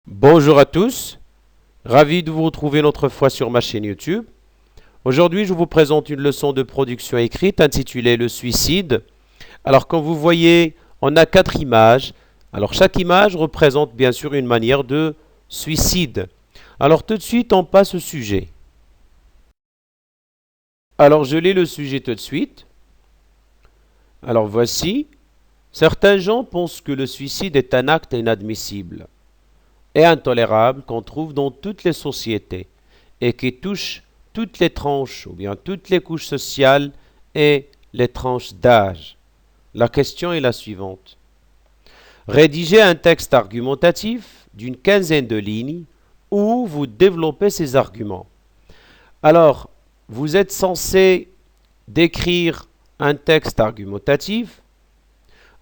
Bonjour à tous, ravi de vous retrouver une autre fois sur ma chaîne YouTube. Aujourd'hui, je vous présente une leçon de production écrite intitulée Le suicide. Alors, comme vous voyez, on a 4 images. Alors, chaque image représente bien sûr une manière de suicide. Alors, tout de suite, on passe au sujet. Alors, je lis le sujet tout de suite. Alors, voici. Certains gens pensent que le suicide est un acte inadmissible et intolérable qu'on trouve dans toutes les sociétés et qui touche toutes les tranches ou bien toutes les couches sociales et les tranches d'âge. La question est la suivante. Rédigez un texte argumentatif d'une quinzaine de lignes où vous développez ces arguments. Alors, vous êtes censé décrire un texte argumentatif.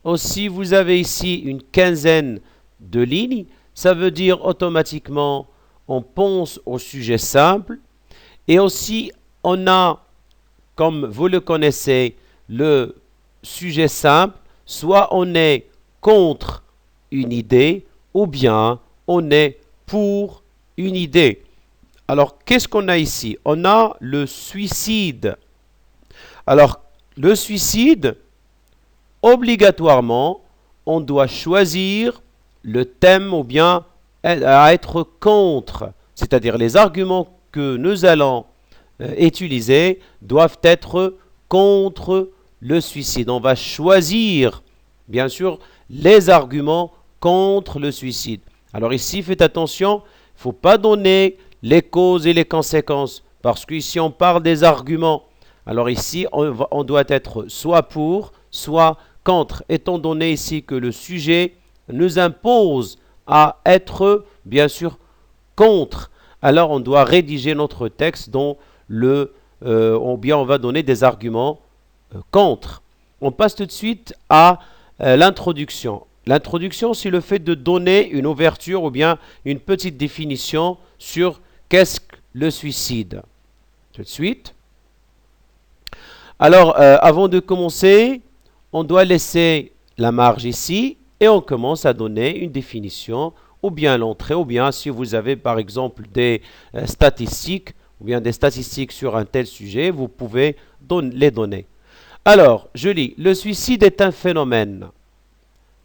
Aussi, vous avez ici une quinzaine de lignes. Ça veut dire automatiquement, on pense au sujet simple. Et aussi, on a, comme vous le connaissez, le sujet simple. Soit on est contre une idée, ou bien on est pour une idée. Alors, qu'est-ce qu'on a ici? On a le suicide. Alors, le suicide, obligatoirement, on doit choisir le thème ou bien à être contre. C'est-à-dire les arguments que nous allons utiliser doivent être contre le suicide. On va choisir, bien sûr, les arguments contre le suicide. Alors ici, faites attention, il ne faut pas donner les causes et les conséquences, parce qu'ici, on parle des arguments. Alors ici, on doit être soit pour, soit contre, étant donné ici que le sujet nous impose à être, bien sûr, contre. Alors, on doit rédiger notre texte dont ou bien on va donner des arguments contre. On passe tout de suite à l'introduction. L'introduction, c'est le fait de donner une ouverture ou bien une petite définition sur qu'est-ce que le suicide. Tout de suite. Alors, avant de commencer, on doit laisser la marge ici et on commence à donner une définition ou bien l'entrée ou bien si vous avez par exemple des statistiques ou bien des statistiques sur un tel sujet, vous pouvez les donner. Alors, je lis, le suicide est un phénomène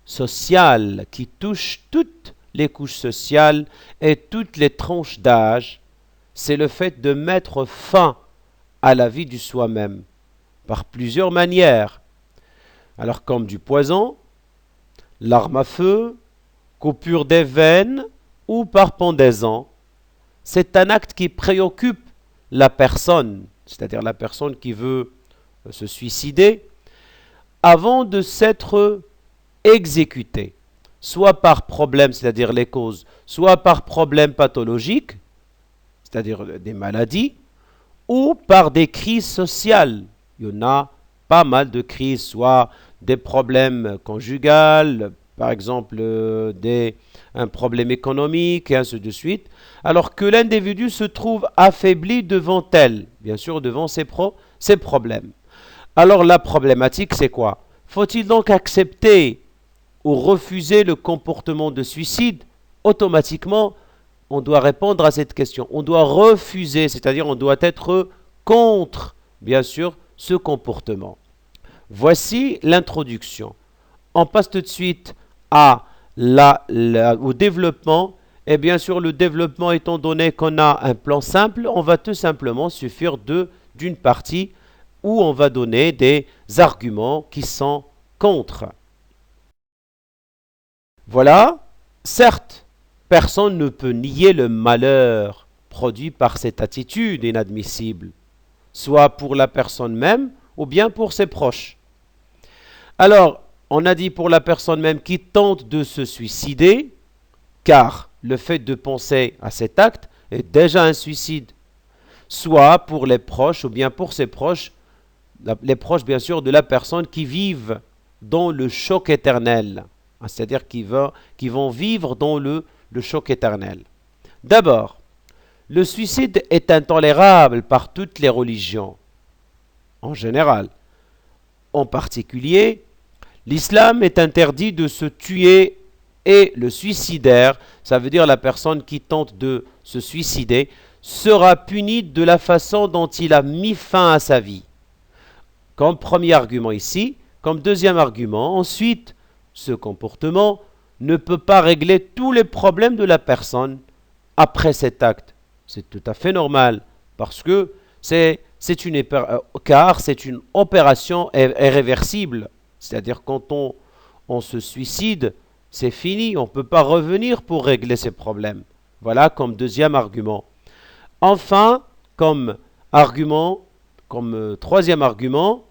social qui touche toutes les couches sociales et toutes les tranches d'âge. C'est le fait de mettre fin à la vie du soi-même par plusieurs manières. Alors comme du poison, l'arme à feu, coupure des veines ou par pendaison. C'est un acte qui préoccupe la personne, c'est-à-dire la personne qui veut se suicider, avant de s'être exécuté, soit par problème, c'est-à-dire les causes, soit par problème pathologique, c'est-à-dire des maladies, ou par des crises sociales. Il y en a pas mal de crises, soit des problèmes conjugaux, par exemple un problème économique et ainsi de suite, alors que l'individu se trouve affaibli devant elle, bien sûr devant ses problèmes. Alors la problématique c'est quoi? Faut-il donc accepter ou refuser le comportement de suicide? Automatiquement, on doit répondre à cette question. On doit refuser, c'est-à-dire on doit être contre, bien sûr, ce comportement. Voici l'introduction. On passe tout de suite au développement. Et bien sûr, le développement, étant donné qu'on a un plan simple, on va tout simplement suffire d'une partie où on va donner des arguments qui sont contre. Voilà, certes, personne ne peut nier le malheur produit par cette attitude inadmissible, soit pour la personne même ou bien pour ses proches. Alors, on a dit pour la personne même qui tente de se suicider, car le fait de penser à cet acte est déjà un suicide, soit pour les proches ou bien pour ses proches, les proches bien sûr de la personne qui vivent dans le choc éternel, c'est-à-dire qui vont vivre dans le choc éternel. D'abord, le suicide est intolérable par toutes les religions, en général. En particulier, l'islam est interdit de se tuer Et le suicidaire, ça veut dire la personne qui tente de se suicider, sera puni de la façon dont il a mis fin à sa vie. Comme premier argument ici, comme deuxième argument, ensuite, ce comportement ne peut pas régler tous les problèmes de la personne après cet acte. C'est tout à fait normal parce que car c'est une opération irréversible. C'est-à-dire quand on se suicide, c'est fini, on ne peut pas revenir pour régler ces problèmes. Voilà comme deuxième argument. Enfin, comme troisième argument,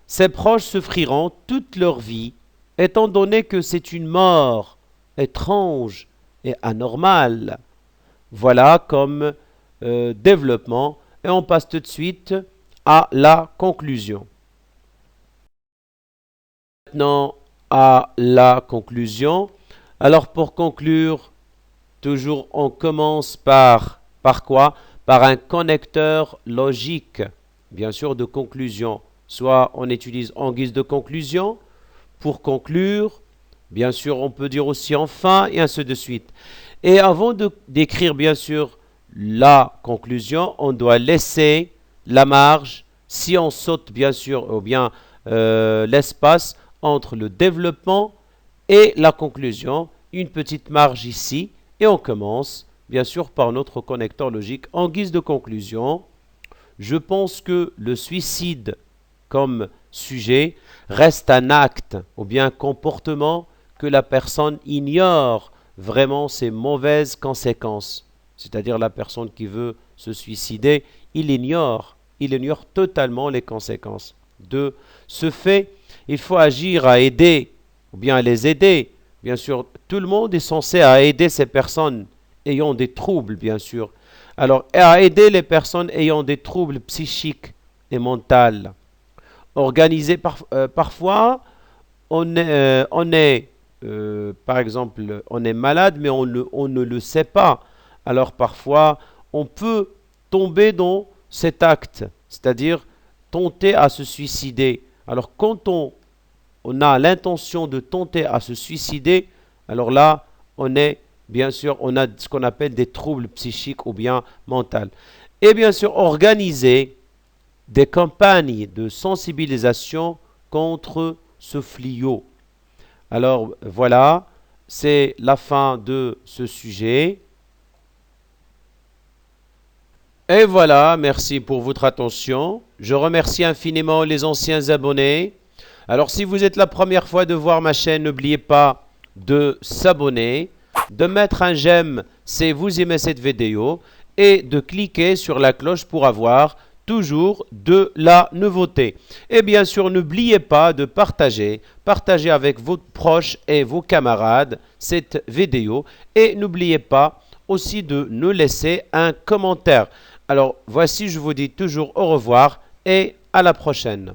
ses proches souffriront toute leur vie, étant donné que c'est une mort étrange et anormale. Voilà comme développement. Et on passe tout de suite à la conclusion. Maintenant, à la conclusion. Alors, pour conclure, toujours on commence par quoi? Par un connecteur logique, bien sûr, de conclusion. Soit on utilise en guise de conclusion, pour conclure, bien sûr, on peut dire aussi enfin, et ainsi de suite. Et avant d'écrire, bien sûr, la conclusion, on doit laisser la marge, si on saute, bien sûr, ou bien l'espace entre le développement et la conclusion, une petite marge ici, et on commence, bien sûr, par notre connecteur logique. En guise de conclusion, je pense que le suicide comme sujet reste un acte ou bien un comportement que la personne ignore vraiment ses mauvaises conséquences. C'est-à-dire la personne qui veut se suicider, il ignore totalement les conséquences de ce fait. Il faut agir à aider ou bien à les aider. Bien sûr, tout le monde est censé aider ces personnes ayant des troubles, bien sûr. Alors, à aider les personnes ayant des troubles psychiques et mentaux. Parfois, par exemple, on est malade, mais on ne le sait pas. Alors, parfois, on peut tomber dans cet acte, c'est-à-dire tenter à se suicider. Alors, quand on a l'intention de tenter à se suicider, alors là, bien sûr, on a ce qu'on appelle des troubles psychiques ou bien mentaux. Et bien sûr, organiser des campagnes de sensibilisation contre ce fléau. Alors voilà, c'est la fin de ce sujet. Et voilà, merci pour votre attention. Je remercie infiniment les anciens abonnés. Alors si vous êtes la première fois de voir ma chaîne, n'oubliez pas de s'abonner, de mettre un j'aime si vous aimez cette vidéo et de cliquer sur la cloche pour avoir toujours de la nouveauté. Et bien sûr, n'oubliez pas de partager avec vos proches et vos camarades cette vidéo. Et n'oubliez pas aussi de nous laisser un commentaire. Alors, voici, je vous dis toujours au revoir et à la prochaine.